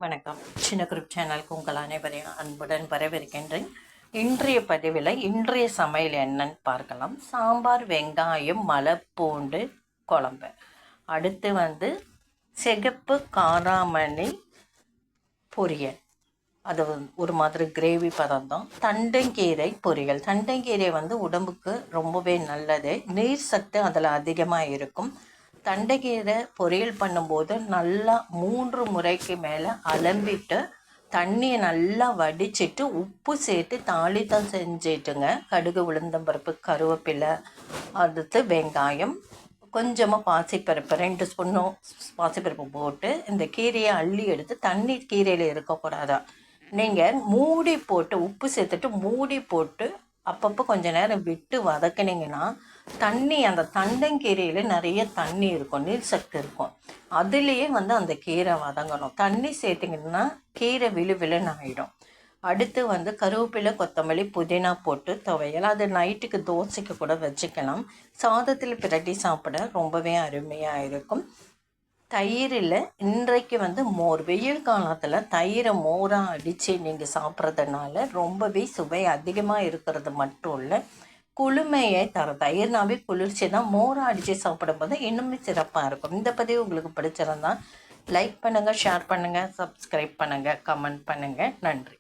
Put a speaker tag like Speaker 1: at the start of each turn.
Speaker 1: வணக்கம். சின்ன குரூப் சேனலுக்கு உங்கள் அனைவரையும் அன்புடன் வரவேற்கின்றேன். இன்றைய பதிவில் இன்றைய சமையல் என்னன்னு பார்க்கலாம். சாம்பார், வெங்காயம், மலைப்பூண்டு குழம்பு. அடுத்து சிகப்பு காராமணி பொரியல். அது ஒரு மாதிரி கிரேவி பதம் தான். தண்டங்கீரை பொரியல். தண்டங்கீரை உடம்புக்கு ரொம்பவே நல்லது. நீர் சத்து அதில் அதிகமாக இருக்கும். தண்டைக்கீரை பொரியல் பண்ணும்போது நல்லா 3 முறைக்கு மேலே அலம்பிட்டு தண்ணியை நல்லா வடிச்சிட்டு உப்பு சேர்த்து தாளித்தம் செஞ்சிட்டுங்க. கடுகு, உளுந்தம்பருப்பு, கருவேப்பிலை, அடுத்து வெங்காயம், கொஞ்சமாக பாசிப்பருப்பு, 2 ஸ்பூனும் பாசிப்பருப்பு போட்டு இந்த கீரையை அள்ளி எடுத்து, தண்ணி கீரையில் இருக்கக்கூடாதா, நீங்கள் மூடி போட்டு உப்பு சேர்த்துட்டு மூடி போட்டு அப்பப்போ கொஞ்சம் நேரம் விட்டு வதக்குனிங்கன்னா அந்த தண்டங்கீரையில் நிறைய தண்ணி இருக்கும், நீர் சத்து இருக்கும். அதுலேயே அந்த கீரை வதங்கணும். தண்ணி சேர்த்திங்கன்னா கீரை விழுவிழுன்னு ஆகிடும். அடுத்து கருவேப்பிலை, கொத்தமல்லி, புதினா போட்டு துவையல். அது நைட்டுக்கு தோசைக்கு கூட வச்சுக்கலாம். சாதத்தில் பிரட்டி சாப்பிட ரொம்பவே அருமையாக இருக்கும். தயிரில் இன்றைக்கு மோர், வெயில் காலத்தில் தயிரை மோராக அடித்து நீங்கள் சாப்பிட்றதுனால ரொம்பவே சுவை அதிகமாக இருக்கிறது மட்டும் இல்லை, குளுமையை தரும். தயிர்னாவே குளிர்ச்சி தான். மோராக அடித்து சாப்பிடும்போது இன்னுமே சிறப்பாக இருக்கும். இந்த பதிவு உங்களுக்கு பிடிச்சிருந்தா லைக் பண்ணுங்கள், ஷேர் பண்ணுங்கள், சப்ஸ்கிரைப் பண்ணுங்கள், கமெண்ட் பண்ணுங்கள். நன்றி.